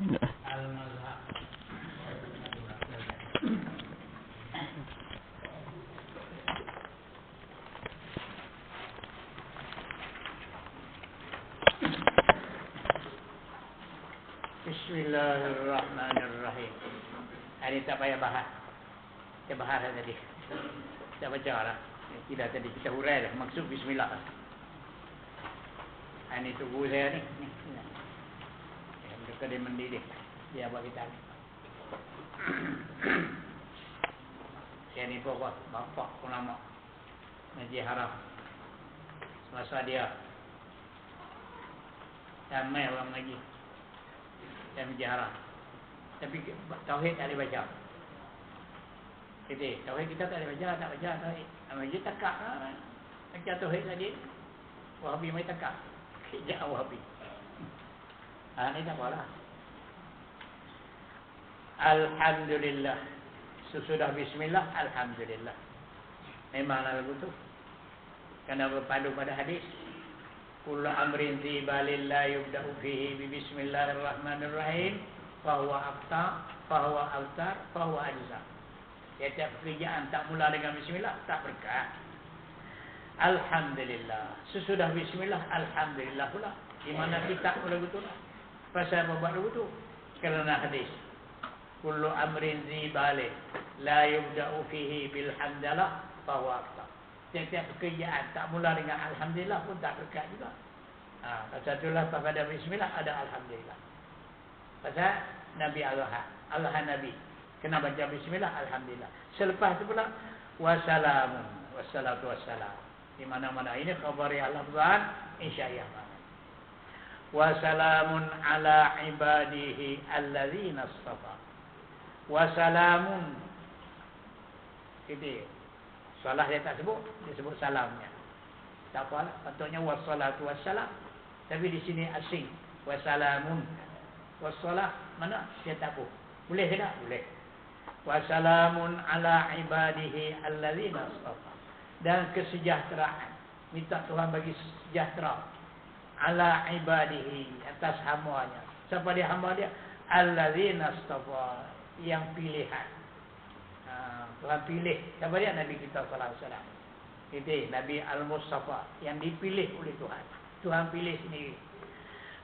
Al-mazhab. Bismillahirrahmanirrahim. Ini tak payah bahas. Kita bahas tadi. Kita baca lah. Tidak tadi kita hurai dah. Maksud bismillah. Ini tunggu saya ni. Mereka dia mendidih. Dia buat kita ni. Saya ni pokok. Bapak ulama. Majlis Haram. Semasa dia. Ramai orang majlis. Dan Majlis Haram. Tapi tauhid tak boleh baca. Jadi tauhid kita tak boleh baca. Tak baca tauhid. Majlis takak lah. Baca tauhid tadi. Wahabi mai takak. Kejap Wahabi. Ini tak apalah. Alhamdulillah. Sesudah bismillah, alhamdulillah. Memanglah lagu tu. Kerana berpandu pada hadis. Kullu amrin tibalil la yubda'u fihi bi bismillahirrahmanirrahim. Fahuwa aftar, fahuwa aftar, fahuwa ajza. Setiap pekerjaan tak mula dengan bismillah, tak berkah. Alhamdulillah. Sesudah bismillah, alhamdulillah pula. Di mana kita lagu tu lah. Pasal apa buat lagu tu? Kerana hadis. Kullu amrin zibali la yubda'u fihi bilhamdalah fahuwa aftar. Setiap pekerjaan tak mula dengan alhamdulillah pun tak berkat juga. Pasal itulah pada bismillah ada alhamdulillah. Pasal Nabi Allah Nabi kena baca bismillah alhamdulillah. Selepas itu pula wassalamun wassalatu wassalam. Di mana-mana ini khabar al-lafzan insyaallah. Wassalamun ala ibadihi allazina istafa. Wassalamun. Itu salah dia tak sebut, dia sebut salamnya. Tak apalah, patutnya wassalatu wassalam. Tapi di sini asing. Wassalamun. Wassalah mana? Dia tak apa. Boleh ke tak? Boleh. Wassalamun ala ibadihi allazina istafa. Dan kesejahteraan. Minta Tuhan bagi sejahtera. Ala ibadihi. Atas hambanya. Siapa dia hamba dia? Allazina istafa. Yang pilihan. Tuhan pilih. Siapa dia? Nabi kita sallallahu alaihi wasallam. Itu Nabi Al-Mustafa. Yang dipilih oleh Tuhan. Tuhan pilih sendiri.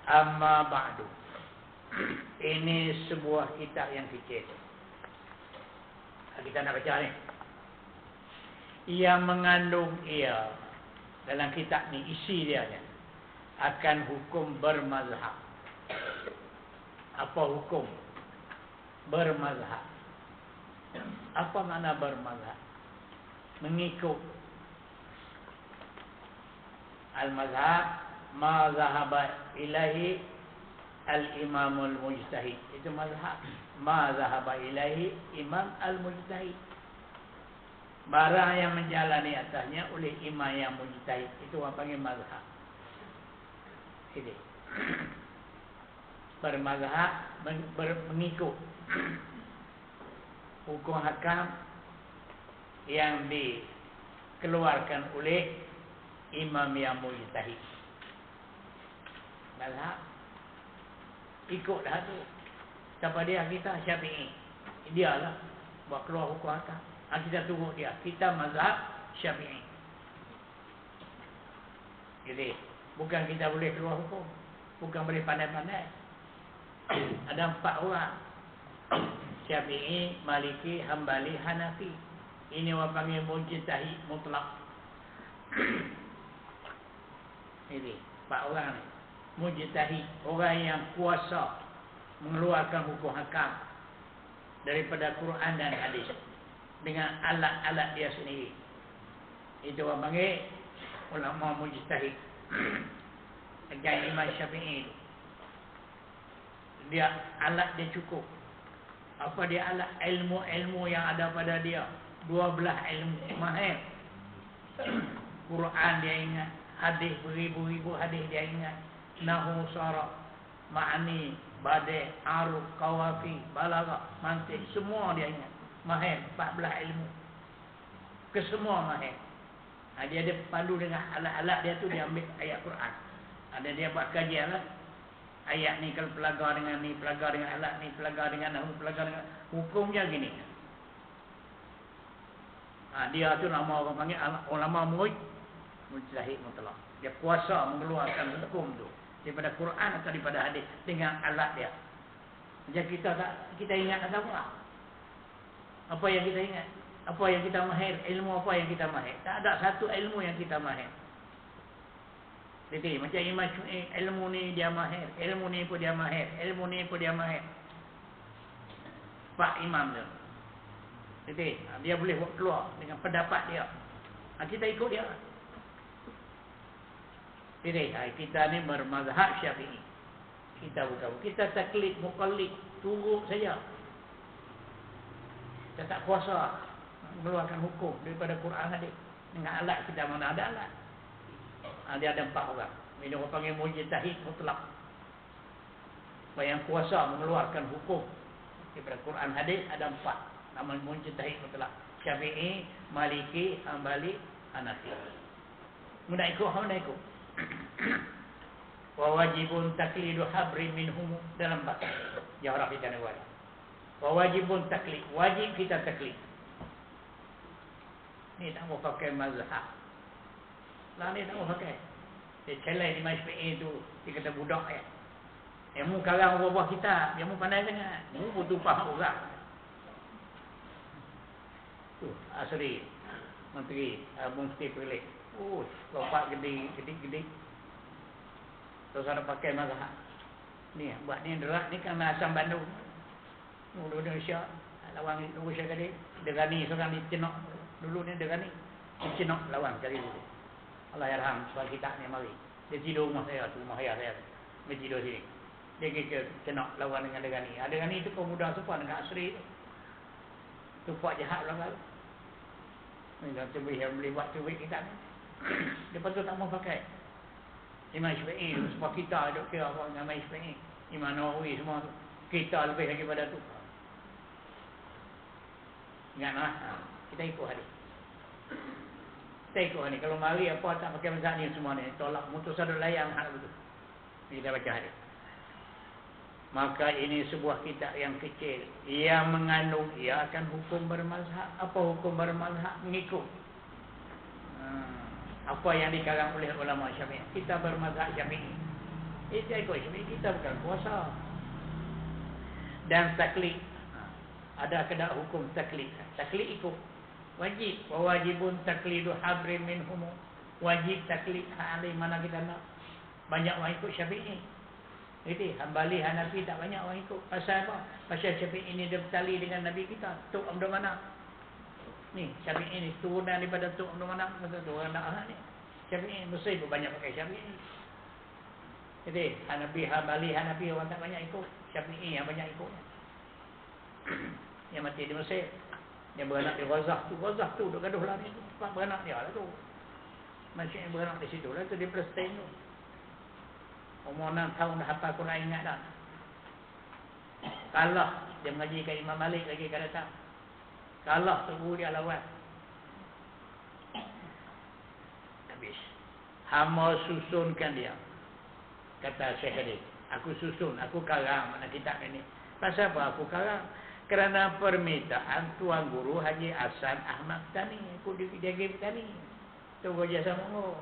Amma ba'du. Ini sebuah kitab yang kecil. Kita nak baca ni. Ia mengandung dalam kitab ni isi dia akan hukum bermazhab. Apa hukum bermazhab? Apa makna bermazhab? Mengikut al-mazhab ma zahaba ilahi al-imamul mujtahid. Itu mazhab. Ma zahaba ilahi imam al-mujtahid. Barang yang menjalani atasnya oleh imam yang mujtahid. Itu orang panggil mazhab. Ini. Bermazhab, mengikut hukum hakam yang dikeluarkan oleh imam yang mujtahid. Mazhab. Ikutlah tu. Siapa dia? Kita Syafi'i. Dia lah buat keluar hukum hakam. Kita tunggu dia. Kita mazhab Syafi'i. Jadi, bukan kita boleh keluar hukum. Bukan boleh pandai-pandai. Ada 4 orang. Syafi'i, Maliki, Hambali, Hanafi. Ini orang panggil mujtahid mutlak. Ini 4 orang ni. Mujtahid, orang yang kuasa mengeluarkan hukum hakam daripada Quran dan hadis dengan alat-alat dia sendiri. Itu orang panggil ulama mujtahid. Macam Imam Syafi'i itu. Dia alat dia cukup. Apa dia alat? Ilmu-ilmu yang ada pada dia. 12 ilmu mahir. Quran dia ingat. Hadis beribu-ribu hadis dia ingat. Nahu, saraf, ma'ani, badai, aruf, kawafi, balaghah, mantiq, semua dia ingat. Mahir, 14 ilmu. Kesemua mahir. Dia ada pandu dengan alat-alat dia tu, dia ambil ayat Quran. Ada dia buat kajian lah. ayat ni kalau pelagak dengan ni, pelagak dengan alat ni, pelagak dengan nahu, pelagak dengan hukumnya gini. Dia tu nama orang panggil ulama mujtahid mutlak. Dia kuasa mengeluarkan hukum tu daripada Quran atau daripada hadis dengan alat dia. Macam kita ingat apa? Apa yang kita ingat? Apa yang kita mahir? Ilmu apa yang kita mahir? Tak ada satu ilmu yang kita mahir. Jadi macam Imam Syafi'i, ilmu ni dia mahir, ilmu ni pun dia mahir, ilmu ni pun dia mahir. Pak Imam tu. Jadi dia boleh buat keluar dengan pendapat dia. Kita ikut dia. Jadi kita ni bermazhab Syafi'i. Kita bukan. Kita taklid, muqallid, turut saja. Kita tak kuasa mengeluarkan hukum daripada Quran hadis. Dengan alat kita mana ada alat. Dia ada 4 orang. Ini orang panggil mujtahid mutlak. Yang kuasa mengeluarkan hukum daripada Quran hadis ada 4. Nama mujtahid mutlak. Syafi'i, Maliki, Hambali, Hanafi. Mana ikut, mana ikut. Wa wajibun taklidu habri minhum dalam bahasa Jahrah kita ni buat. Wa wajibun taklid, wajib kita taklid. Ni tak mau pakai mazhab. Lah ni tak mau pakai. Dia celai di Syafi'i tu, dia kata budak ya. Yang mu karang buah kita, yang mu pandai sangat. Mu butuh faham orang. Tu asri menteri Mufti Perlis. Lompat gede. Terus ada pakai mazhab. Ni buat ni derak ni kan asam Bandung. Dulu Indonesia lawan Indonesia tadi, Derani seorang dicenok. Dulu ni Derani dicenok lawan kali dulu. Allah yarham sebab kita ni mari. Dia tidur rumah saya, rumah ayah saya. Dia tidur sini. Dia kira cenok lawan dengan Derani. Derani tu pemuda semua dengan asri tu. Tu buat jahat lawan. Ni dah terbuih yang boleh buat terbuih kita ni. Dia patut tak mau pakai. Imam Syafi'i sebab kita duk kira apa dengan Imam Syafi'i, Imam Nawawi semua tu. Kita lebih lagi pada tu. Ingatlah, kita ikut hadis. Kita ikut hadis. Kalau mari apa tak pakai mazhab ni semua ni, tolak mutus ada layan hal betul. Kita baca hadis. Maka ini sebuah kitab yang kecil yang mengandung ia akan hukum bermazhab. Apa hukum bermazhab? Mengikut apa yang dikarang oleh ulama Syafi'i. Kita bermazhab Syafi'i. Kita ikut Syafi'i, kita bukan kuasa. Dan taklid. Ada kena hukum taklid. Taklid ikut. Wajib. Wajibun taklidu habri minhum. Wajib taklid ahli mana kita nak. Banyak orang ikut Syafi'i. Jadi Hambali, Hanafi tak banyak orang ikut. Pasal apa? Pasal Syafi'i ini dia bertali dengan Nabi kita. Tuk Abdul Manaf. Ni Syafi'i ni turunan daripada Tuk Abdul Manaf. Masa tu orang nak ni. Syafi'i Mesir pun banyak pakai Syafi'i. Jadi Hanafi, Hambali, Hanafi orang tak banyak ikut. Syafi'i yang banyak ikut. Yang mati di Mesir. Yang beranak di Razah tu. Razah tu duk gaduh lah ni. Sebab beranak dia lah tu. Masyarakat yang beranak di situ lah tu. Di Palestin tu. Umur 6 tahun dah hafal Quran, ingat dah. Kalah dia mengaji kat Imam Malik lagi kat datang. Kalah tunggu dia lawan. Habis. Hama susunkan dia. Kata Syekh tadi, aku susun, aku karang mana kitab ini. Pasal apa aku karang? Kerana permintaan Tuan Guru Haji Hasan Ahmad Tani. Aku dia Tani. Tu kerja sama aku.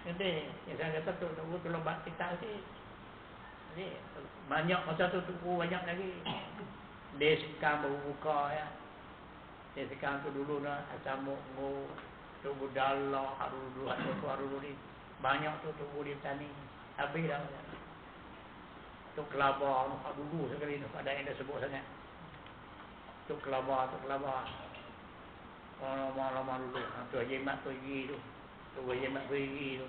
Jadi, yang saya kata tu tolong buat kitab sikit. Jadi, banyak masa tu tunggu banyak lagi. Dia sekarang baru buka ya. Dia sekarang tu dulu dah Asamuk, tunggu Dalah, Harulu ni. Banyak tu tunggu di Tani. Habis dah. Tu Kelabah, dulu sekali tu. Ada yang dah sebut sangat. Tu Kelabah. Lama-lama dulu. Tu Haji Mat pergi tu. Tu Haji Mat pergi tu.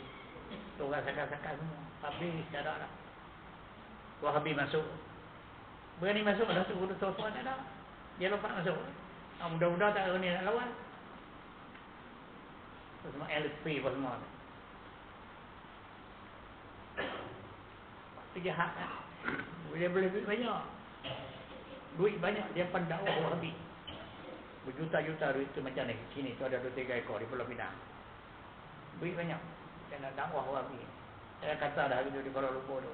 Tu orang sakar-sakar semua. Habis dah ada dah. Wahabi masuk. Berani masuk dah tu. Kudu tuan-tuan tak ada. Dia lompat masuk. Mudah-mudah tak ada ni nak lawan. Tu semua LP apa semua. Itu jahat kan. Dia boleh duit banyak. Duit banyak. Dia pendakwah Wahabi. Berjuta-juta duit tu macam ni. Sini tu ada 2-3 ekor di Pulau Pinang. Duit banyak. Dia nak dakwah Wahabi. Saya kata dah hari tu di Kuala Lumpur tu.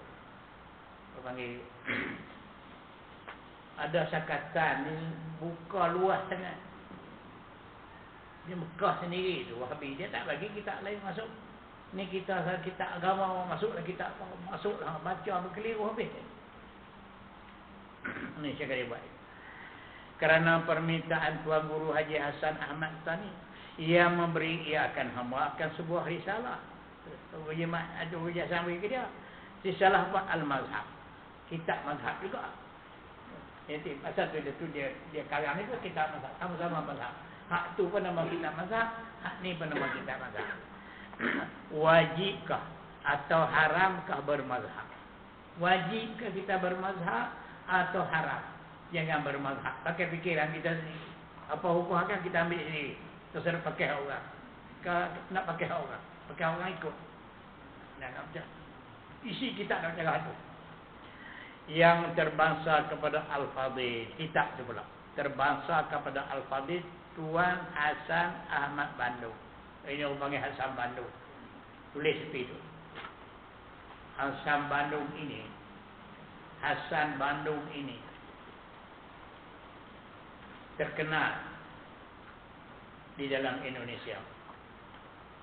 panggil ada sakatan ni buka luas sangat. Dia Mekah sendiri tu Wahabi, dia tak bagi kitab lain masuk. Ni kita agama masuklah, kita masuklah, baca berkeliru habis. Ni saya kata buat. Kerana permintaan Tuan Guru Haji Hasan Ahmad Tani, ia akan hamba sebuah risalah. Ada sampai ke dia. Risalah apa? Al-Mazhab. Kitab mazhab juga. Jadi pasal tu dia karang itu kitab mazhab, sama-sama mazhab. Hak tu pun nama kitab mazhab, hak ni pun nama kitab mazhab. Wajibkah atau haramkah bermazhab? Wajibkah kita bermazhab atau haram? Jangan bermazhab. Pakai fikiran kita sendiri. Apa hukum akan kita ambil sendiri. Terserah pakai orang. Nak pakai orang. Pakai orang ikut. Nak macam. Isi kitab nak cakap itu. Yang terbangsa kepada Al-Fadhil. Kitab tu pula. Terbangsa kepada Al-Fadhil Tuan Hasan Ahmad Bandung. Ini orang panggil Hasan Bandung. Tulis seperti itu. Hasan Bandung ini terkenal di dalam Indonesia.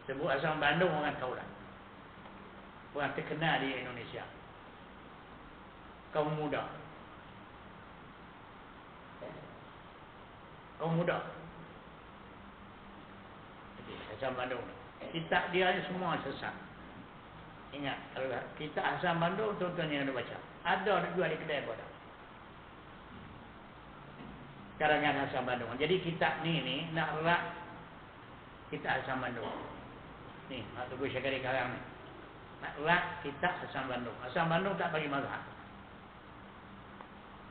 Sebut Hasan Bandung orang tahu lah. Orang terkenal di Indonesia. Kaum muda. Hasan Bandung. Kitab dia semua sesat. Ingat, kalau kitab Hasan Bandung, tuan-tuan yang ada baca. Ada jual di kedai pun. Karangan Hasan Bandung. Jadi kitab ni nak rak kitab Hasan Bandung. Ni, nak tunggu syakari karang ni. Nak rak kitab Hasan Bandung. Hasan Bandung tak bagi mazhab.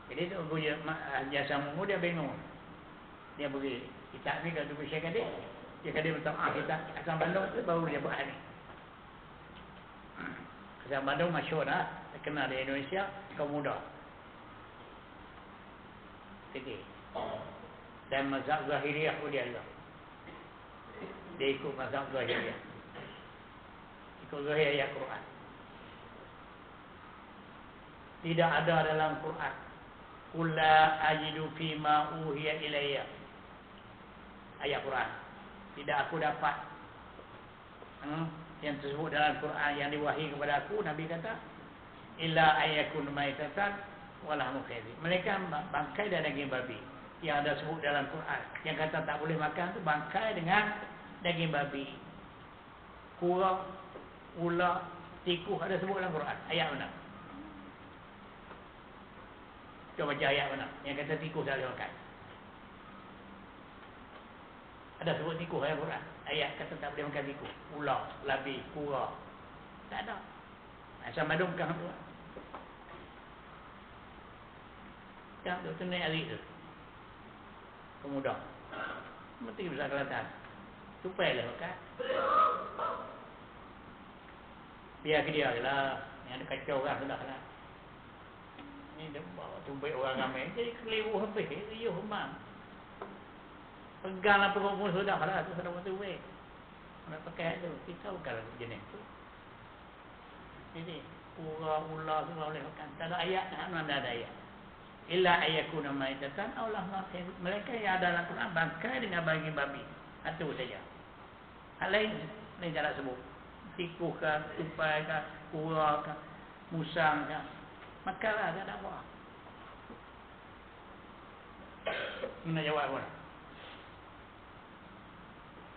Jadi tu punya jasa mumu dia bingung. Dia pergi kitab ni kalau tunggu syakari. Dia kata minta kitab Hasan Bandung tu baru dia buat ni. Hasan Bandung masyhur dah, terkenal di Indonesia, kaum muda. Jadi dan mazhab Zahiriyah pun dia juga. Dia ikut mazhab Zahiriyah. Ikut Zahiriyah Quran. Tidak ada dalam Quran. Qul la ajidu fima uhiya ilayya. Ayat Quran. Tidak aku dapat yang tersebut dalam Quran yang diwahyai kepada aku, Nabi kata illa ayyakun maitatan wala mukhayzi. Mereka bangkai dan daging babi yang ada sebut dalam Quran. Yang kata tak boleh makan tu bangkai dengan daging babi. Kura, ular, tikus ada sebut dalam Quran. Ayat mana? Cuba baca ayat mana yang kata tikus tak boleh makan. Ada sebut tikus dalam Quran. Ayat kata tak boleh makan tikus. Ular, labi, kura. Tak ada. Hasan Bandung bukan tu. Yang tu naik arik tu. Pemuda. Mesti besar Kelantan. Tupai lah makan. Biar ke dia lah. Yang ada kacau orang sudah lah. Ini dia bawa tumpai orang ramai. Jadi keliru habis. Riuh hemam. Peganglah perut pun sudah lah. Itu sudah waktu baik. Nak pakai tu. Kita bukan jenis tu. Jadi ular semua boleh makan. Tak ada ayat. Mana ada ayat. Illa ayyakuna maitatan aw lahma khinzir. Mereka yang ada dalam Quran bangkai dengan daging babi. Itu saja. Hal lain tak nak sebut. Tikus ke, tupai ke, kura ke, musang ke. Makanlah, tak ada apa. Nak jawab apa?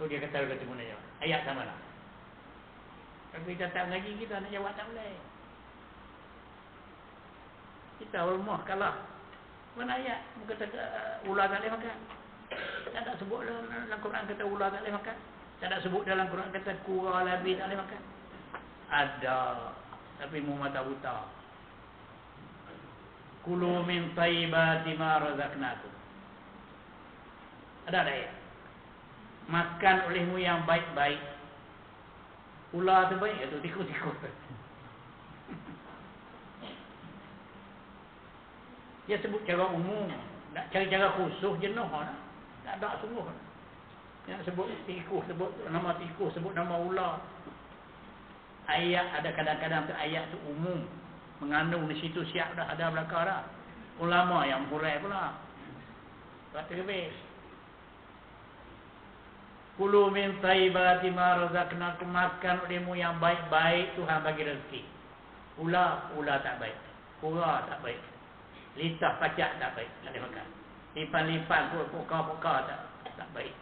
Tu dia kata mana jawab. Ayat sama lah. Kalau kita tak mengaji, kita nak jawab tak boleh. Kita ulmah kalah. Mana ayat? Kata ular tak boleh makan. Tak ada sebut dalam Quran kata ular tak boleh makan. Tak ada sebut dalam Quran kata kura, labi tak boleh makan. Ada. Tapi mu mata buta. Kulu min tayyibati ma razaqnakum. Ada ayat. Makan olehmu yang baik-baik. Ular tu baik atau tikus-tikus. Dia sebut cara umum. Nak cara-cara khusus jenuh lah. Tak ada sungguh. Yang sebut tikus, sebut nama tikus, sebut nama ular. Ayat ada kadang-kadang tu ayat tu umum. Mengandung di situ siap dah, ada belakang dah. Ulama yang hurai pula. Kata lebih. Kulu min taibati ma razaqnakum, makan ilmu yang baik-baik Tuhan bagi rezeki. Ula tak baik. Kura tak baik. Litah pacak tak baik. Tak boleh makan. Lipan-lipan pokok-pokok tak baik.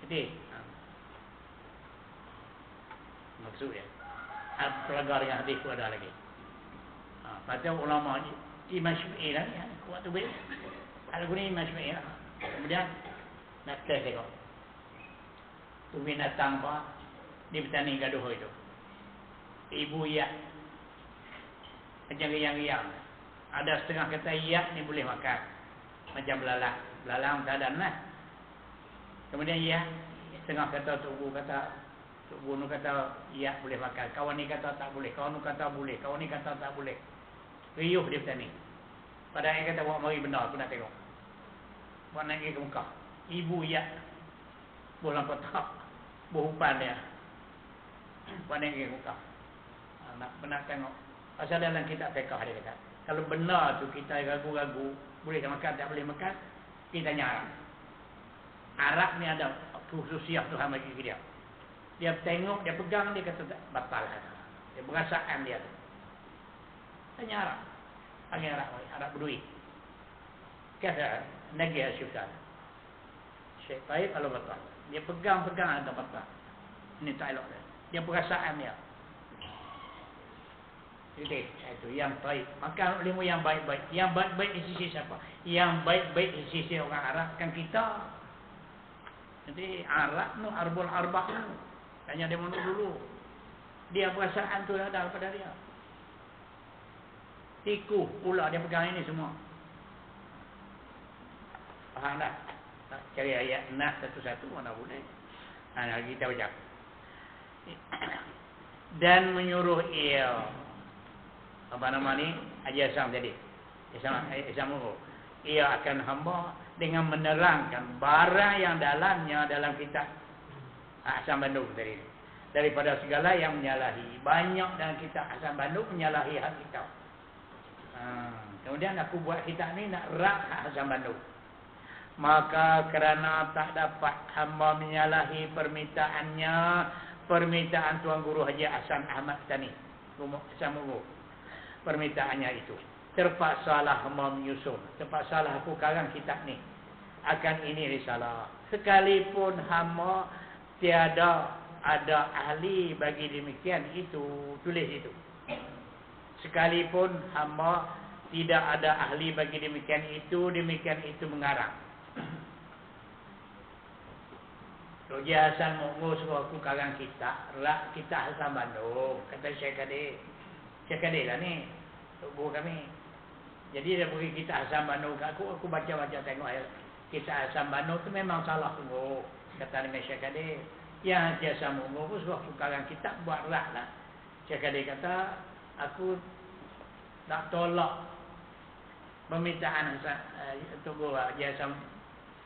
Jadi maksudnya pelanggar yang hadis pun ada lagi. Pada ulama Imam Syafi'i lah ni, kuat tu baik. Ada guna Imam Syafi'i lah. Kemudian nak tengok tu binatang apa di petani gaduh itu. Ibu iyak macam riang-riang. Ada setengah kata iyak ni boleh makan. Macam belalang tak ada lah. Kemudian iyak setengah kata Tok Guru kata iyak boleh makan. Kawan ni kata tak boleh. Kawan ni kata boleh. Kawan ni kata tak boleh. Riuh dia petani. Pada yang kata buat mari benar aku nak tengok. Buat naik ke muka. Ibu iyak bolang kotak. Berhupan dia. Buat naik ke muka. Nak tengok. Pasal dalam kitab fiqh dia kata. Kalau benar tu kita ragu-ragu. Boleh makan tak boleh makan. Kita tanya Arab ni ada khususiah Tuhan bagi dia. Dia tengok, dia pegang, dia kata batal. Dia perasaan dia tu. Tanya Arab. Panggil Arab Bedui. Kata, Nagih Asyufan. Syekh Taib kalau batal. Dia pegang-pegang ada batal. Ini tak elok dia. Dia perasaan dia. Jadi, itu yang baik. Makan ilmu yang baik-baik. Yang baik-baik di sisi siapa? Yang baik-baik di sisi orang Arab. Kan kita. Jadi, Arab tu, Arbul Arbah tu. Tanya dia mana dulu. Dia perasaan tu ada pada dia. Tiku pula dia pegang ini semua. Faham tak? Cari ayat Nas satu-satu mana boleh. Lagi kita baca. Dan menyuruh ia. Apa nama ni? Haji Asam tadi. Asam Muru. Ia akan hamba dengan menerangkan barang yang dalamnya dalam kitab Asam Bandung tadi. Daripada segala yang menyalahi. Banyak dalam kitab Asam Bandung menyalahi hak kita. Kemudian aku buat kitab ni nak rak hak Asam Bandung. Maka kerana tak dapat hamba menyalahi permintaannya, permintaan Tuan Guru Haji Hasan Ahmad Tani, Asam Muru. Permintaannya itu terpaksalah hamba menyusun, terpaksalah aku karang kitab ni. Akan ini risalah. Sekalipun hamba tiada ada ahli bagi demikian itu, tulis itu. Sekalipun hamba tidak ada ahli bagi demikian itu mengarang. Haji Hasan Muru suruh aku karang kitab, rak kitab Asam Bandung. Kata Syekh Kadir lah ni, guru kami. Jadi dia beri kitab Asam Bandung kat aku baca-baca tengok kitab Asam Bandung tu memang salah sungguh. Kata dengan Syekh Kadir. Yang Haji Asam Muru pun suruh aku karang kitab buat rak lah. Syekh Kadir kata, aku tak tolak permintaan Tok Guru Haji Asam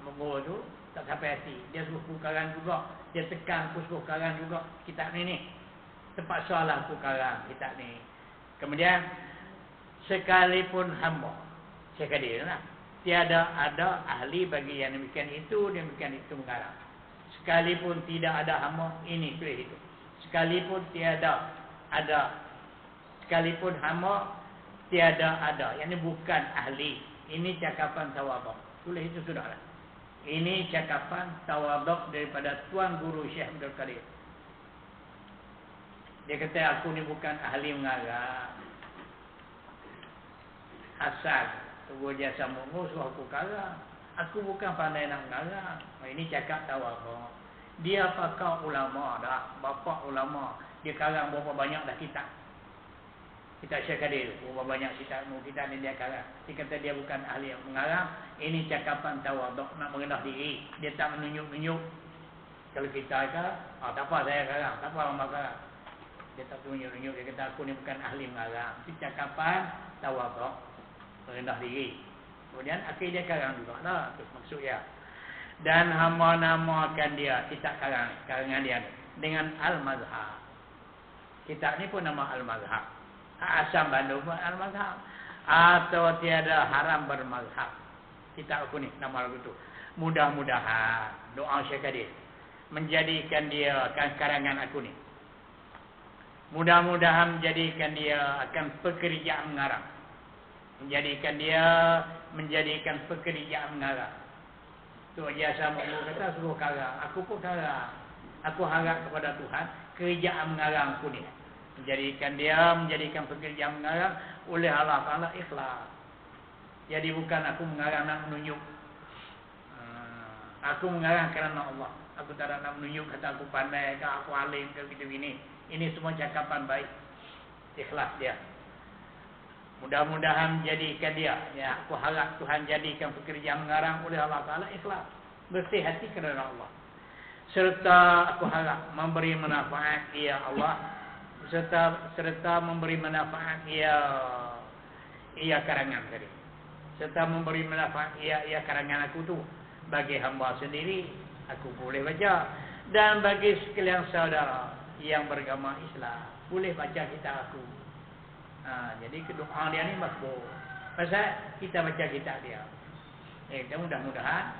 Muru tu, tak sampai hati. Dia suruh aku karang juga. Dia tekan aku suruh karang juga kitab ni. Terpaksalah aku karang kitab ni. Kemudian sekalipun hamba, saya kata lah, tiada ada ahli bagi yang demikian itu mengarang. Sekalipun tidak ada hamba, ini tulis itu. Sekalipun hamba tiada ada, yang ini bukan ahli. Ini cakapan tawaduk. Tulis itu sudahlah. Ini cakapan tawaduk daripada Tuan Guru Syekh Abdul Qadir. Dia kata aku ni bukan ahli mengarang. Asal Guru Haji Asam Muru suruh aku karang. Aku bukan pandai nak mengarang. Ini cakap tawaduk. Dia pakar ulama dah, bapa ulama. Dia karang berapa banyak dah kitab. Kitab Syekh Kadir, berapa banyak kitab ni dia karang. Dia kata dia bukan ahli mengarang. Ini cakapan tawaduk, nak merendah diri. Dia tak menunjuk-nunjuk. Kalau kita kata, tak apa saya karang, tak apa hamba karang. Dia tak tunjuk-tunjuk. Dia kata aku ni bukan ahli mengarang. Itu cakapan tawaduk, merendah diri. Kemudian akhir dia karang juga lah. Itu maksudnya. Dan hamba namakan dia kitab karangan dia dengan Al-Mazhar. Kitab ni pun nama Al-Mazhab. Asam Bandung pun Al-Mazhab. Atau tiada haram bermazhab. Kitab aku ni nama lagu tu. Mudah-mudahan doa Syekh Kadir menjadikan dia karangan aku ni. Mudah-mudahan menjadikan dia akan pekerjaan mengarang. Menjadikan pekerjaan mengarang. Tu jasa Mulu kata suruh karang. Aku pun karang. Aku harap kepada Tuhan kerjaan mengarang aku ni. Menjadikan pekerjaan mengarang oleh Allah Ta'ala ikhlas. Jadi bukan aku mengarang nak menunjuk. Aku mengarang kerana Allah. Aku tak nak menunjuk kata aku pandai ke aku alim ke gitu gini. Ini semua cakapan baik. Ikhlas dia. Mudah-mudahan menjadikan dia. Ya, aku harap Tuhan jadikan pekerjaan mengarang oleh Allah Ta'ala ikhlas. Bersih hati kerana Allah. Serta aku harap memberi manfaat ia Allah. Serta memberi manfaat ia karangan tadi. Serta memberi manfaat ia karangan aku tu. Bagi hamba sendiri, aku boleh baca. Dan bagi sekalian saudara yang beragama Islam, boleh baca kitab aku. Jadi doa dia ni makbul. Pasal kita baca kitab dia. Mudah-mudahan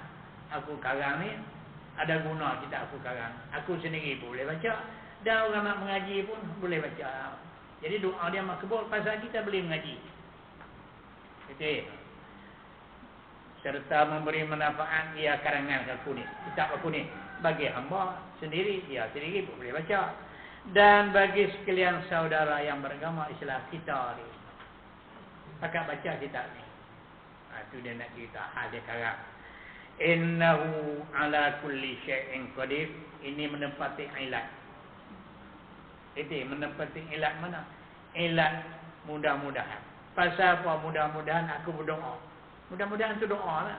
aku karang ni ada guna kitab aku karang. Aku sendiri boleh baca. Dan orang nak mengaji pun boleh baca. Jadi doa dia makbul pasal kita boleh mengaji. Gitu. Serta memberi manfaat ia karangan aku ni. Kitab aku ni. Bagi hamba sendiri, dia sendiri pun boleh baca. Dan bagi sekalian saudara yang beragama Islam kita ni. Pakat baca kitab ni. Itu dia nak cerita hal dia karang. Innahu ala kulli syai'in qadir. Ini menempati ilat. Itu menempati ilat mana? Ilat mudah-mudahan. Pasal apa mudah-mudahan aku berdoa. Mudah-mudahan itu doa lah.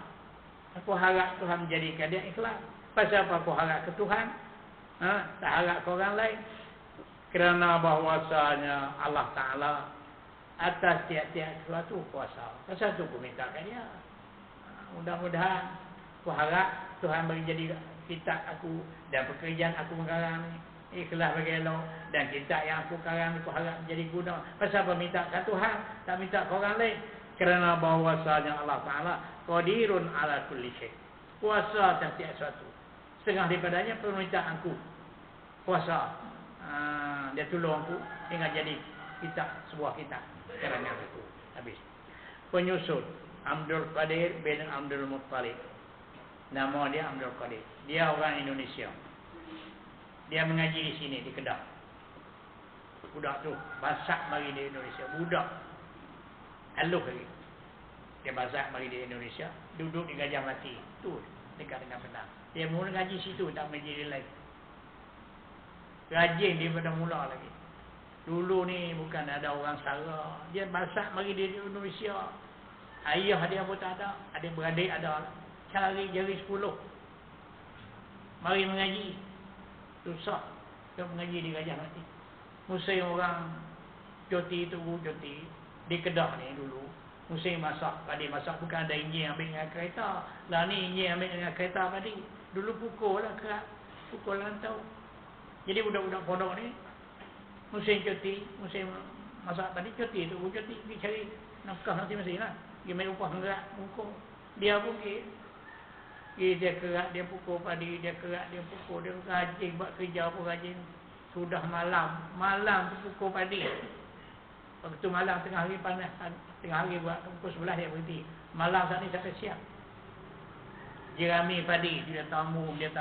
Aku harap Tuhan menjadikan dia ikhlas. Pasal apa aku harap ke Tuhan? Tak harap ke orang lain. Kerana bahawasanya Allah Ta'ala atas tiap-tiap sesuatu kuasa. Pasal itu aku minta ke dia. Mudah-mudahan aku harap Tuhan bagi jadi kitab aku dan pekerjaan aku mengarang ni ikhlas bagi Allah. Dan kitab yang aku karang aku harap menjadi guna. Pasal apa minta ke Tuhan, tak minta ke orang lain. Kerana bahawasanya Allah Ta'ala qadirun ala kulli syai'. Kuasa atas tiap sesuatu. Setengah daripadanya permintaan aku. Kuasa. Dia tolong aku hingga jadi kitab, sebuah kitab. Kerana aku. Habis. Penyusun Abdul Qadir bin Abdul Muttalib. Nama dia Abdul Qadir. Dia orang Indonesia. Dia mengaji di sini, di Kedah. Budak tu basak mari di Indonesia. Budak aluh lagi. Dia basak mari di Indonesia. Duduk di Gajah Mati. Tu dekat dengan Penang. Dia mula ngaji situ, tak mengaji di lain. Rajin daripada mula lagi. Dulu ni bukan ada orang Sara. Dia basak mari di Indonesia. Ayah dia pun tak ada. Adik-beradik ada. Cari jari 10. Mari mengaji. Susah. Dia mengaji di Gajah Mati. Musim orang cuti tu, cuti. Di Kedah ni dulu. Musim masak. Padi masak bukan ada enjin ambil dengan kereta. Lah ni enjin ambil dengan kereta padi. Dulu pukul lah kerak. Pukul lantau. Jadi budak-budak pondok ni. Musim cuti. Musim masak padi cuti tu. Cuti pergi cari nafkah nanti mesti lah. Dia main upah ngerak. Pukul. Dia pun dia kerak. Dia pukul padi. Dia kerak. Dia pukul. Dia rajin buat kerja pun rajin. Sudah malam. Malam tu pukul padi. Waktu malam tengah hari panas. Tengah hari buat pukul 11 dia berhenti. Malam saat ni sampai siap. Jerami padi. Dia tamu. Dia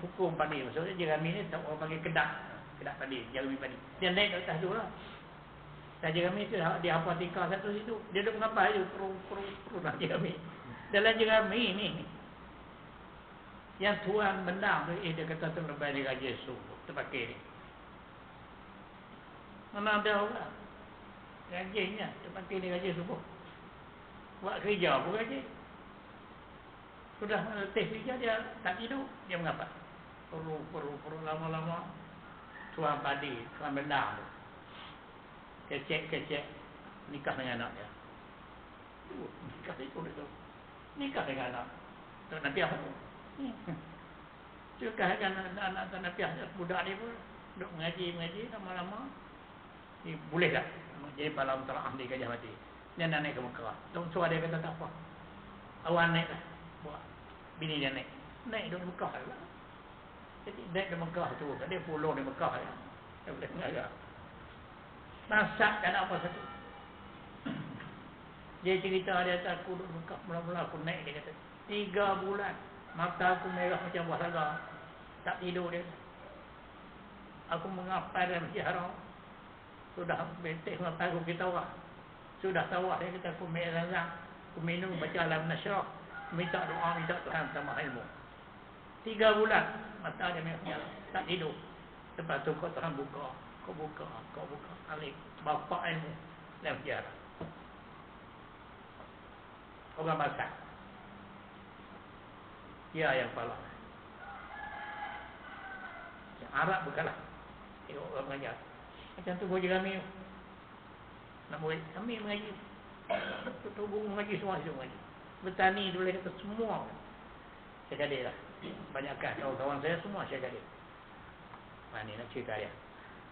pukul padi. Maksudnya jerami ni orang panggil kedak. Kedak padi. Jerami padi. Dia naik ke atas tu lah. Dan jerami tu dia hafal tingkah satu situ. Dia duduk mengapa je. Perut lah jerami. Dalam jerami ni. Yang tuan benang tu. Dia kata tu lebih dia gaji subuh. Terpakai ni. Mana ada orang. Rajinnya. Terpakai dia gaji subuh. Buat kerja pun gaji. Sudah letih kerja dia tak tidur. Dia mengapa? Perlu lama-lama. Tuan padi. Tuan benang tu. Kecek. Nikah dengan anak dia. Nikah itu. Nikah dengan anak. Tu Nabi apa tu? Nikah dengan anak Nabi budak dia pun. Duduk mengaji. Lama-lama. Ni boleh tak jadi pala mutalaah di Gajah Mati? Dia nak naik ke Mekah. Tok Tua dia kata tak apa. Awak naik lah. Buat bini dia naik. Naik di Mekah lah. Jadi naik di Mekah tu, dia pulau di Mekah lah. Dia boleh mengajar. Masak tak ada apa satu. Dia cerita dia kata aku duduk Mekah, mula-mula aku naik, dia kata 3 bulan mata aku merah macam buah saga, tak tidur dia. Aku mengapai dalam ziarah, sudah bentik mata aku kita tawah, sudah tawah dia kata aku merah zam, aku minum baca alam nasyrah, minta doa, minta Tuhan tambah ilmu. 3 bulan mata dia merah, tak tidur. Lepas tu kau Tuhan buka, kau buka alif bapa ilmu dalam ziarah. Orang masak. Dia yang pala. Yang Arab bukanlah. Tengok orang mengajar. Macam tu boja kami. Nak murid kami mengaji. Tubuh mengaji semua mengaji. Bertani boleh kata semua. Saya gadik lah. Banyakkan kawan-kawan saya semua saya gadik. Ini nak cerita dia.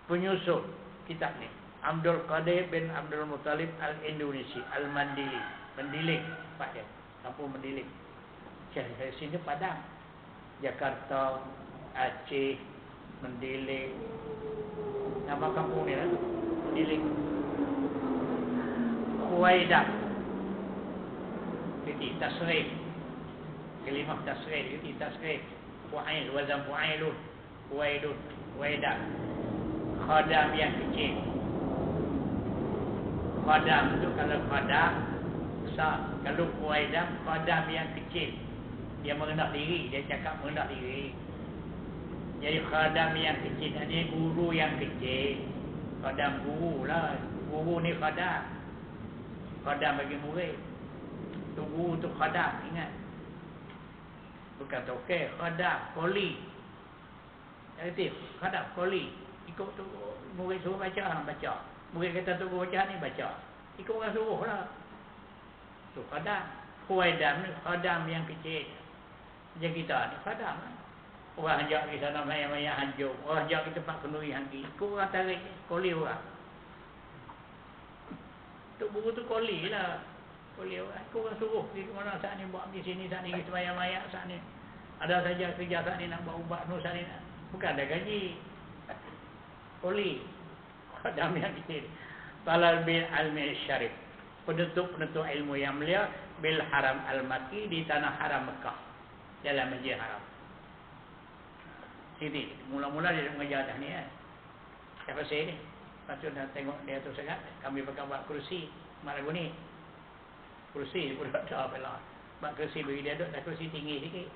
Penyusun kitab ni. Abdul Qadir bin Abdul Muttalib Al-Indonesi Al-Mandili. Mendiling Pak dia. Kampung Mendiling. Saya sini Padang. Jakarta, Aceh, Mendiling. Nama kampung ni lah. Mendiling. Khuwaidah. Jadi tasrif. Kelimah tasrif. Jadi tasrif. Fu'ail. Wazan fu'ailun. Khuwaidun. Khuwaidah. Khadam yang kecil. Khadam tu kalau khadam besar. Kalau Khuwaidah, khadam yang kecil. Dia merendah diri. Dia cakap merendah diri. Jadi khadam yang kecil. Ini guru yang kecil. Khadam guru lah. Guru ni khadam. Khadam bagi murid. Tu guru tu khadam. Ingat. Bukan tokeh. Khadam. Koli. Aktif. Khadam. Koli. Ikut tu murid suruh baca. Baca. Murid kata tu guru baca ni baca. Ikut orang suruh lah. Tu khadam. Khuwaidah ni khadam yang kecil. Macam kita ni khadam lah. Orang ajak pergi sana maya-maya hancur. Orang ajak ke tempat kenduri hanti. Ikut orang tarik koli orang. Tu buku tu koli lah. Koli orang. Ikut orang suruh pergi ke mana saat ni buat pergi sini, saat ni pergi maya-maya, saat ni ada saja kerja saat ni nak buat ubat nu saat ni nak. Bukan ada gaji. Koli. Khadam yang kecil. Talal bin Almi Syarif. Penutup ilmu yang mulia bil haram al-Makki di tanah haram Mekah dalam masjid haram. Sini mula-mula dia mengajar dah ni kan. Siapa saya ni? Lepas tu dah tengok dia tu sangat. Kami pakai buat kursi mak lagu ni. Kursi pun tak ada apa-apa. Buat kursi bagi dia duduk, dah kursi tinggi sikit.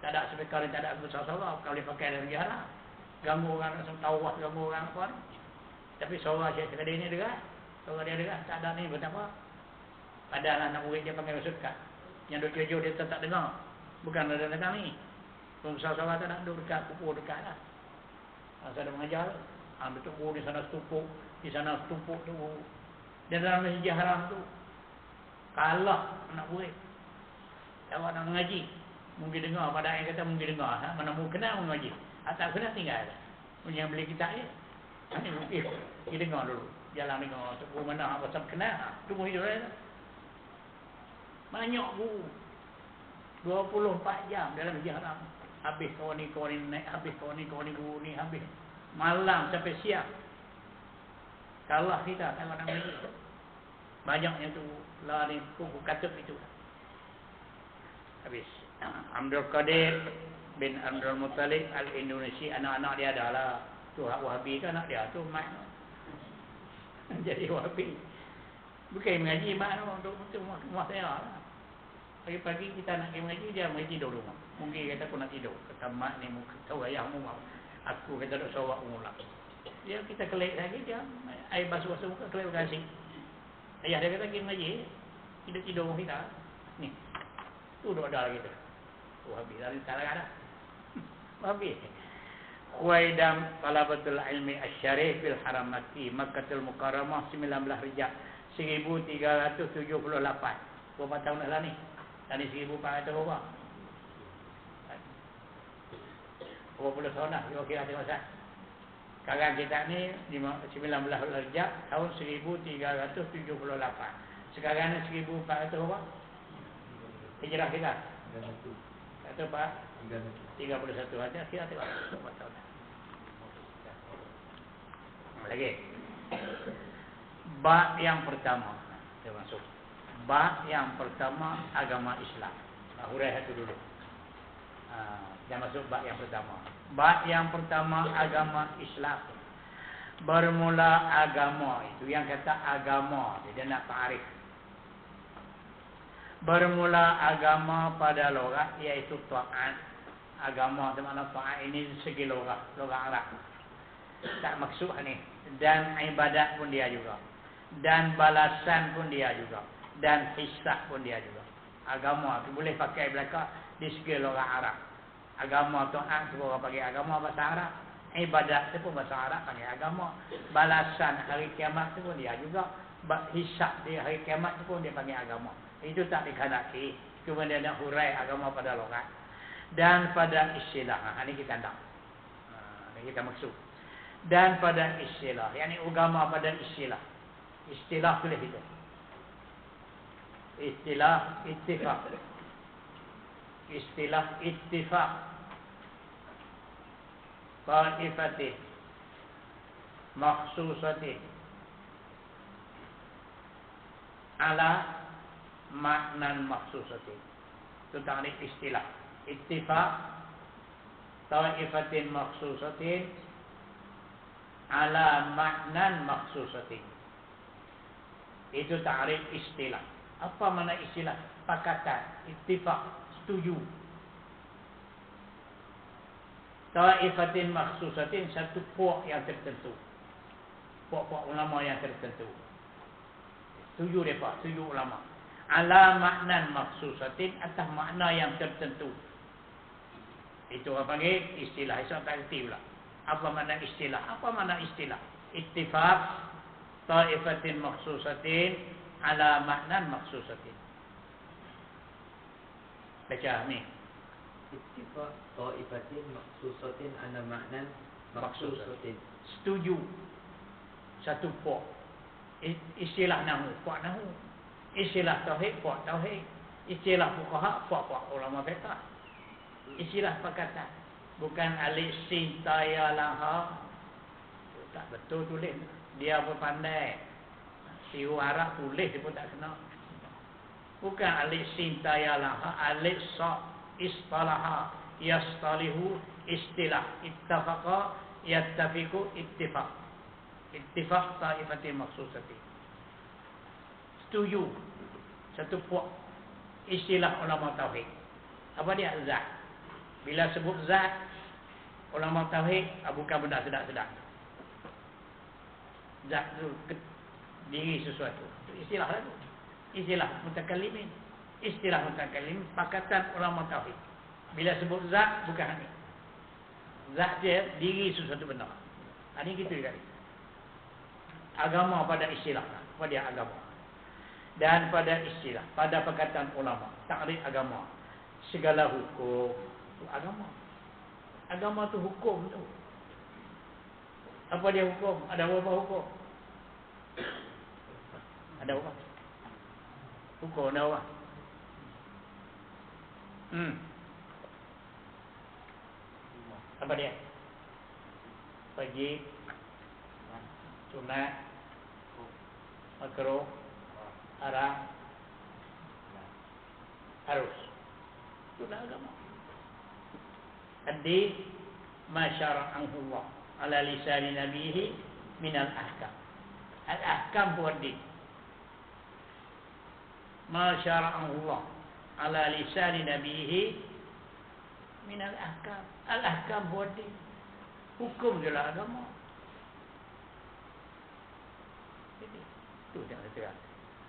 Tak ada speaker, tak ada besar-besar. Kalau dia pakai dalam masjid haram. Ganggu orang langsung tawah, ganggu orang apa. Tapi suara saya sekali ni dekat. Suara dia dekat, tak ada ni betapa. Padahal anak murid dia panggil masuk dekat. Yang duduk jauh dia tak dengar. Bukan ada datang ni. Suara tak nak duduk dekat, kupur dekat lah. Saya dah mengajar. Ambil tu di sana setupuk. Di sana setupuk tu. Dan dalam masjid haram tu. Kalah anak murid. Awak nak mengaji. Mungkin dengar. Pada yang kata mungkin dengar. Mana mu kenal mengaji. Atau kena tinggal. Yang beli kitab ni. Ini mungkin. Kita dengar dulu. Jalan dengar. Tu mana apa sama kenal. Tunggu hidup dia. Banyak guru. 24 jam dalam masjid haram. Habis kawan ni naik. Habis kawan ni guru ni. Habis. Malam sampai siang. Kalah kita. Tengok nak mengaji. Banyaknya tu. Lari kuku katup itu. Habis. Abdul Qadir bin Abdul Muttalib Al-Indonesi. Anak-anak dia adalah. Tu Wahabi kan anak dia. Tu mat. Jadi Wahabi. Bukan mengaji mak tu. Untuk rumah saya lah. Pagi-pagi kita nak pergi mengaji. Dia mengaji tidur rumah. Mungkin kata aku nak tidur. Kata mak ni. Tahu ayahmu mau. Aku kata duk sawak mula. Dia kita kelik lagi. Dia air basuh-basuh muka. Kelik berkasih. Ayah dia kata pergi mengaji. Tidur-tidur kita. Ni. Tu duk ada lagi tu. Wahabi. Dari tak ada. Wahabi. Khuwaidam Talabatul Ilmi Asy-Syarif bil Haram Makki Makkatul Mukarramah 19 Rejab 1378. Berapa tahun dah ni? Tadi 1400 berapa? 20 tahun dah. Dia kira tengok sah. Sekarang kita ni 19 Rejab tahun 1378. Sekarang ni 1400 apa? Hijrah kita. Atau Pak? 31 aja kita tengok. Lagi. Bab yang pertama. Kita masuk. Bab yang pertama agama Islam. Hurai satu dulu. Kita masuk bab yang pertama. Bab yang pertama agama Islam. Bermula agama itu yang kata agama dia nak tarik. Bermula agama pada logat iaitu taat. Agama itu makna taat ini segi logat Arab. Tak maksud ni. Dan ibadat pun dia juga. Dan balasan pun dia juga. Dan hisab pun dia juga. Agama tu boleh pakai belaka di segi logat Arab. Agama taat tu orang panggil agama bahasa Arab. Ibadat tu pun bahasa Arab panggil agama. Balasan hari kiamat tu pun dia juga. Hisab di hari kiamat tu pun dia panggil agama. Itu tak dikandaki. Cuma dia nak hurai agama pada logat. Dan pada istilah. Ini kita nak. Ini kita maksud. Dan pada istilah. Yang ini agama pada istilah. Istilah boleh itu. Istilah ittifaq. Istilah ittifaq. Ta'ifatih. Makhsusatih. Ala maknan makhsusatih. Itu ta'rif istilah. Ittifaq. Ta'ifatin makhsusatin. Ala maknan makhsusatin. Itu ta'rif istilah. Apa makna istilah? Pakatan, ittifaq, setuju. Ta'ifatin makhsusatin, satu puak yang tertentu. Puak-puak ulama yang tertentu. Setuju mereka, setuju ulama. Ala maknan makhsusatin, atas makna yang tertentu. Itu orang panggil istilah. Itu tak kerti pula. Apa makna istilah? Apa makna istilah? Ittifaq ta'ifatin makhsusatin ala maknan makhsusatin. Baca ni. Ittifaq ta'ifatin makhsusatin ala maknan makhsusatin. Setuju. Satu puak. Istilah nahu, puak nahu. Istilah tauhid, puak tauhid. Istilah fuqaha, puak ulama fiqh. Istilah perkataan. Bukan alif sin ta ya laha. Tak betul tulis. Dia pun pandai. Siu Arab tulis dia pun tak kena. Bukan alif sin ta ya laha, alif sa istalaha yastalihu istilah. Ittafaqa yattafiqu ittifaq. Ittifaq ta'ifatin makhsusatin. Setuju. Satu puak istilah ulama tauhid. Apa dia? Zat. Bila sebut zat, ulama tauhid bukan benda sedap-sedap. Zat itu diri sesuatu. Itu istilah lah tu. Istilah mutakallimin. Istilah mutakallim pakatan ulama tauhid. Bila sebut zat bukan ni. Zat dia diri sesuatu benda. Ini gitu juga. Agama pada istilah. Apa dia agama? Dan pada istilah, pada perkataan ulama, takrif agama. Segala hukum itu agama. Agama tu hukum tu. Apa dia hukum? Ada berapa hukum? Ada berapa? Hukum ada berapa? Apa dia? Wajib, sunat, makruh, haram, harus. Itulah agama. Hadis ma syara'ahu Allah ala lisan nabihi min al-ahkam. Al-ahkam huwa ad-din. Ma syara'ahu Allah ala lisan nabihi min al-ahkam. Al-ahkam huwa ad-din. Hukum adalah agama. Jadi itu yang saya.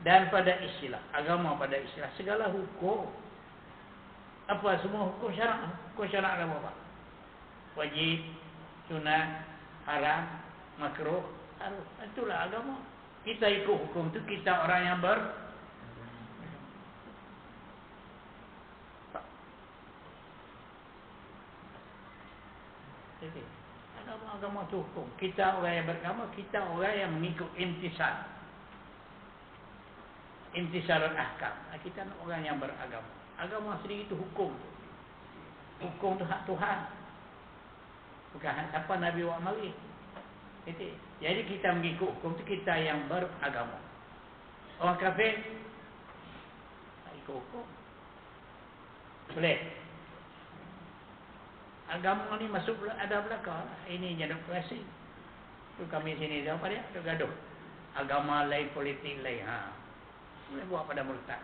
Dan pada istilah, agama pada istilah segala hukum. Apa semua hukum syarak? Hukum syarak ada apa? Wajib, sunat, haram, makruh, harus. Itulah agama. Kita ikut hukum tu, kita orang yang Agama tu hukum. Kita orang yang beragama, kita orang yang mengikut imtisal. Imtisalul ahkam. Kita orang yang beragama. Agama sendiri itu hukum. Hukum tu hak Tuhan. Bukan hak siapa Nabi wa mari. Jadi kita mengikut hukum tu kita yang beragama. Orang kafir ikut hukum. Boleh. Agama ni masuk ada belakang. Ini je demokrasi. Tu kami sini siapa dia? Tu gaduh. Agama lain, politik lain. Boleh buat pada murtad.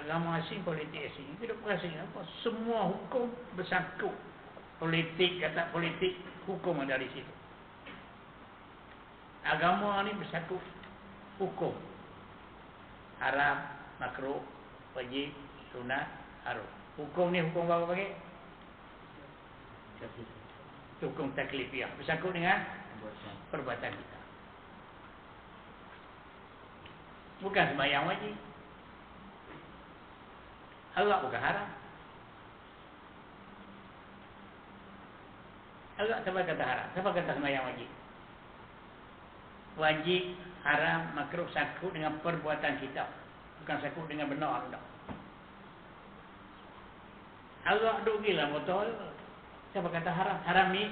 Agama asing, politik asing. Itu demokrasi. Apa? Semua hukum bersangkut. Politik, kata politik, hukum ada di situ. Agama ni bersangkut hukum. Haram, makruh, wajib, sunat, haram. Hukum ni hukum apa panggil? Hukum taklifiyah. Bersangkut dengan perbuatan kita. Bukan sembahyang wajib. Arak bukan haram. Arak siapa kata haram? Siapa kata sembahyang wajib? Wajib, haram, makruh sangkut dengan perbuatan kita. Bukan sangkut dengan benar tak. Arak duk gila botol. Siapa kata haram? Haram ni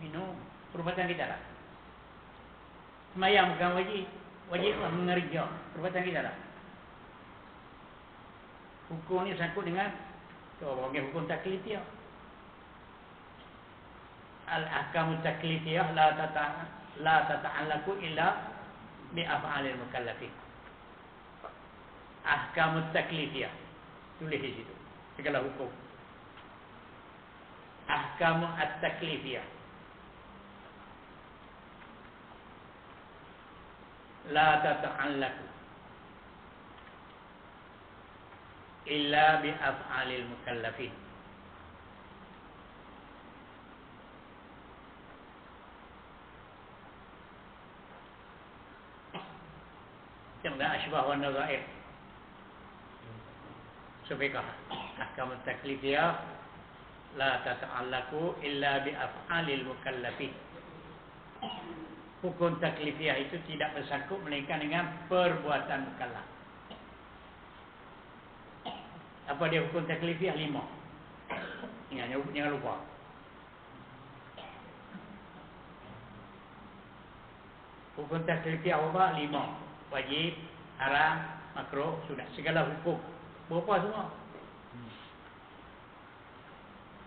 minum. Perbuatan kita tak. Sembahyang bukan wajib. Wajib mengerja. Perbuatan kita tak. Hukum ni sangkut dengan hukum taklifiyah. Al-ahkamu taklifiyah la tata'allaqu illa bi af'alil mukallafin. Ahkamu taklifiyah. Tulis di situ. Segala hukum. Ahkamu at-taklifiyah. La tata'allaqu illa bi af'alil mukallafin. Jangan asbah wa nazair. Sebaikah ahkam taklifiyah la tata'allaqu illa bi af'alil mukallafin. Hukum taklifiyah itu tidak bersangkut melainkan dengan perbuatan mukallaf. Apa dia hukum taklifiyah? 5. Jangan lupa. Hukum taklifiyah apa? 5. Wajib, haram, makruh, sunat. Segala hukum. Berapa semua?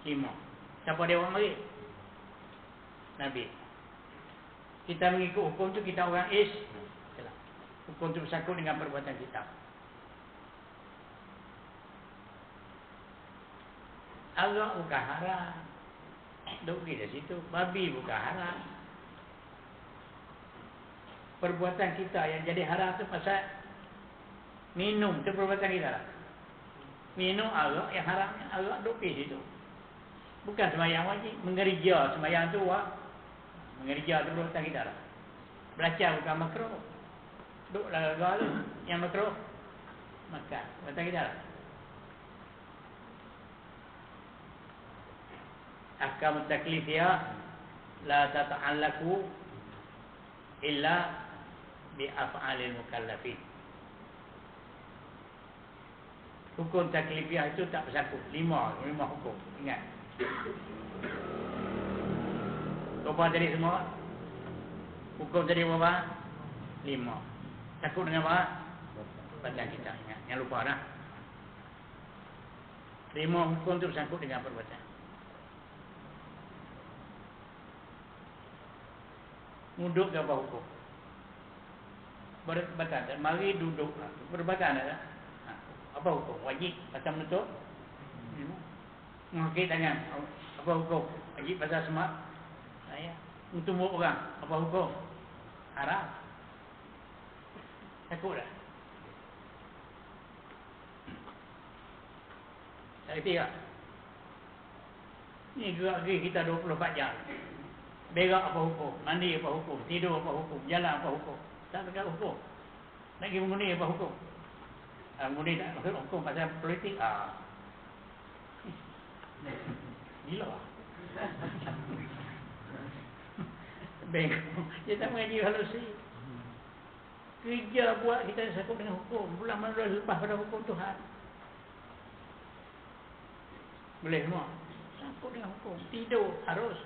5. Siapa dia orang mari? Nabi. Kita mengikut hukum tu kita orang hukum tu bersangkut dengan perbuatan kita. Arak bukan haram. Duk pergi dari situ. Babi bukan haram. Perbuatan kita yang jadi haram tu pasal minum tu perbuatan kita lah. Minum arak yang haramnya. Arak duk pergi situ. Bukan sembahyang wajib. Mengerja sembahyang tu mengerja tu perbuatan kita lah. Belajar bukan makruh. Duk laga tu. Yang makruh makan. Perbuatan kita lah. Ahkam taklifiyah la tata'allaqu illa bi af'alil mukallafin. Hukum taklifiyah itu tak bersangkut. 5 hukum. Ingat. Berapa tadi semua? Hukum tadi berapa? 5. Sangkut dengan apa? Perbuatan kita. Ingat. Jangan lupa dah. 5 hukum itu bersangkut dengan perbuatan. Duduk ke apa hukum? Berbatan. Mari duduk. Berbatan ada. Apa hukum? Wajib pasal menutup. Mengakit tangan. Apa hukum? Wajib pasal semak. Tumbuk orang. Apa hukum? Haram. Takut tak? Tak kerti tak? Ni gerak-gerik kita 24 jam. Berak apa hukum? Mandi apa hukum? Tidur apa hukum? Jalan apa hukum? Tak tegak hukum. Nak pergi mengundi apa hukum? Mengundi tak hukum pasal politik. Gila. Bengkok. Dia tak mengaji halusi. Kerja buat kita sangkut dengan hukum. Bulan mana dah lepas pada hukum Tuhan. Boleh semua. Sangkut dengan hukum. Tidur harus.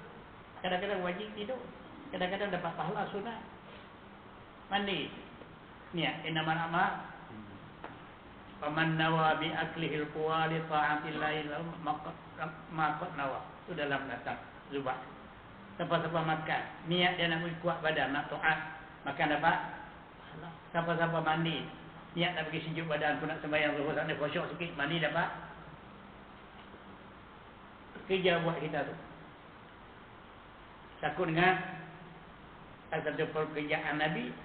Kadang-kadang wajib tidur. Kadang-kadang dapat pahala sunat. Mandi. Niat. Innamal a'mal. Faman nawa bi aklihil quwa li ta'atillahi maqad nawa. Itu dalam datang Zubah. Siapa-siapa makan, niat dia nak kuat badan, nak taat, makan dapat pahala. Siapa-siapa mandi, niat nak bagi sejuk badan, pun nak sembahyang zuhur sana khusyuk sikit, mandi dapat. Kerja buat kita tu. Takut dengan satu pekerjaan Nabi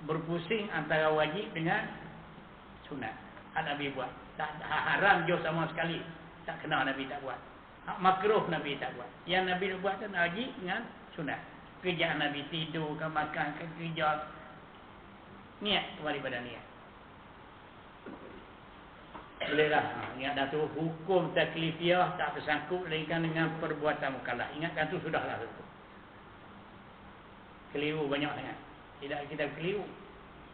berpusing antara wajib dengan sunat. Nabi buat. Tak haram jauh sama sekali. Tak kena Nabi tak buat. Makruh Nabi tak buat. Yang Nabi buat kan wajib dengan sunat. Kerjaan Nabi tidur ke makan ke kerja. Niat kembali pada niat. Bolehlah. Ingat dah tu hukum taklifiyah tak bersangkut melainkan dengan perbuatan mukallaf. Ingatkan tu sudahlah tu. Keliru banyak sangat. Tidak kita keliru.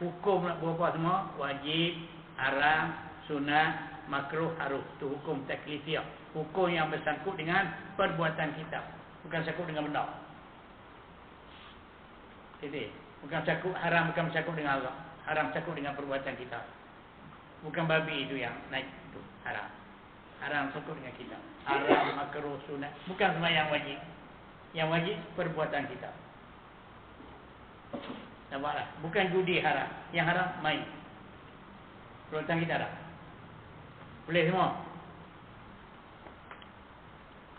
Hukum nak buat apa semua wajib, haram, sunat, makruh, harus. Itu hukum taklifiyah. Hukum yang bersangkut dengan perbuatan kita. Bukan sangkut dengan benda. Jadi, bukan sangkut haram, bukan sangkut dengan Allah. Haram sangkut dengan perbuatan kita. Bukan babi itu yang naik itu haram. Haram sangkut dengan kita. Haram, makruh, sunat. Bukan semua yang wajib. Yang wajib perbuatan kita. Nampaklah. Bukan judi haram. Yang haram main. Perbuatan kita dah. Boleh semua.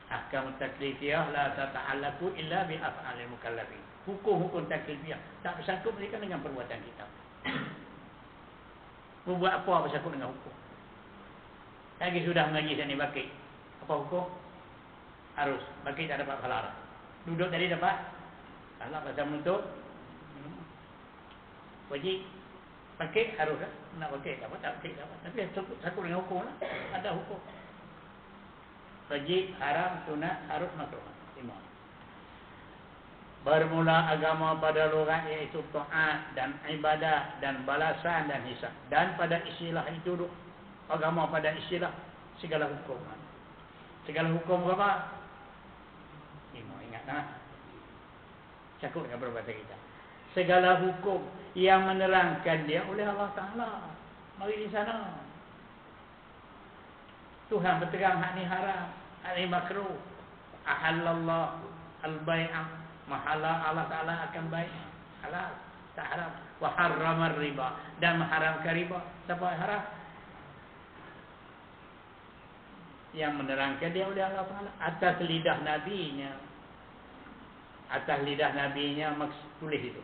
Ahkam taklifiyah la tata'allaqu illa bi af'alil mukallafin. Hukum-hukum taklifiyah tak bersangkut mereka dengan perbuatan kita. Membuat apa bersangkut dengan hukum. Lagi sudah mengaji sini bakit. Apa hukum? Harus. Bakit tak dapat pahala. Duduk tadi dapat pahala pasal menuntut. Wajib. Bakit harus kan? Nak bakit tak apa, tak bakit tak apa. Tapi sangkut dengan hukum lah. Ada hukum. Wajib, haram, sunat, harus, makruh. 5. Bermula agama pada logat iaitu taat dan ibadah dan balasan dan hisab. Dan pada istilah itu agama pada istilah segala hukum. Segala hukum apa? 5. Ingatlah. Sangkut dengan perbuatan kita. Segala hukum yang menerangkan dia oleh Allah Ta'ala. Mari di sana. Tuhan berterang hak ni haram, hak ni makruh. Ahallallah al-bai'ah. Mahala Allah Ta'ala akan baik. Halal, tak haram. Wa harramar riba. Dan mengharamkan riba. Siapa yang haram? Yang menerangkan dia oleh Allah Ta'ala. Atas lidah Nabi-Nya. Atas lidah Nabi-Nya maksud tulis itu.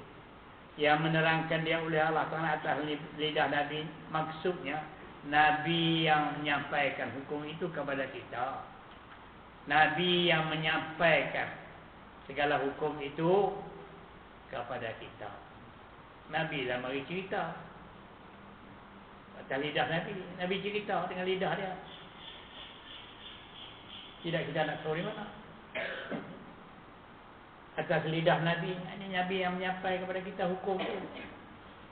Yang menerangkan dia oleh Allah Ta'ala atas lidah Nabi. Maksudnya Nabi yang menyampaikan hukum itu kepada kita. Nabi yang menyampaikan segala hukum itu kepada kita. Nabi lah mari cerita. Atas lidah Nabi. Nabi cerita dengan lidah dia. Tidak kita nak tahu di mana. Atas lidah Nabi. Ini Nabi yang menyampaikan kepada kita hukum itu.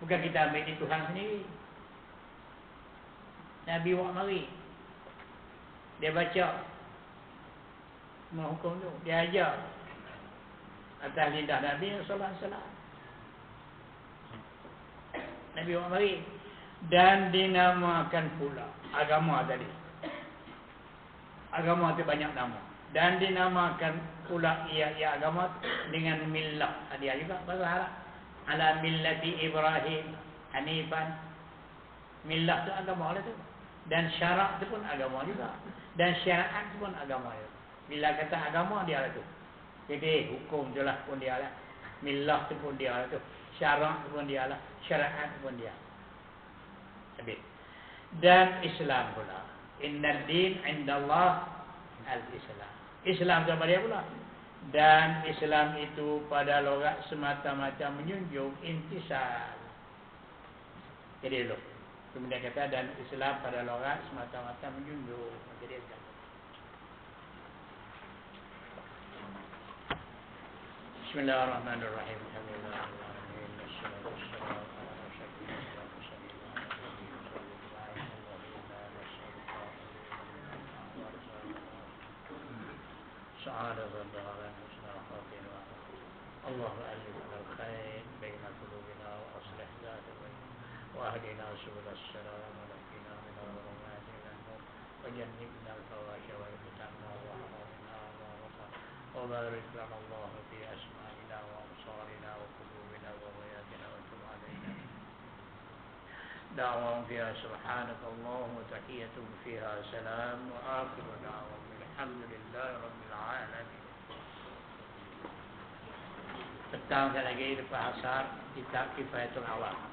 Bukan kita ambil di Tuhan sendiri. Nabi buat mari. Dia baca semua hukum tu. Dia ajar. Atas lidah Nabi sallallahu alaihi wasallam. Nabi buat mari. Dan dinamakan pula agama tadi. Agama itu banyak nama. Dan dinamakan pula ia agama dengan millah. Dia juga bahasa Arab. Ala millati Ibrahim hanifan. Millah itu agama lah tu. Dan syarak itu pun agama juga. Dan syariat itu pun agama juga. Bila kata agama dia lah tu. Jadi hukum je lah pun dia lah. Millah tu pun dia lah tu. Syarak tu pun dia lah. Syariat tu pun dia. Habis. Dan Islam pula. Inna din indallah al-Islam. Islam kepada dia pula. Dan Islam itu pada logat semata-mata menjunjung intisal. Jadi dulu. Kemudian kata dan Islam pada logat semata-mata menjunjung. Jadi Bismillahirrahmanirrahim. Alhamdulillahirabbil wassalatu wassalamu ala asyrafil mursalin. سعادة الدار حسن الخاتمة الله ألف الخير بين قلوبنا وأصلح ذات بيننا واهدنا سبل السلام ونقنا من الظلمات إلى النور وجنبنا الفواحش والفتن ما ظهر منها وما بطن وبارك لنا الله في أسمائنا وأبصارنا وقلوبنا وغوياتنا وتب علينا دعواهم فيها سبحانك اللهم وتحيتهم فيها سلام وآخر دعواهم الحمد لله رب العالمين. Petang lagi lepas asar kita kifayatul awal.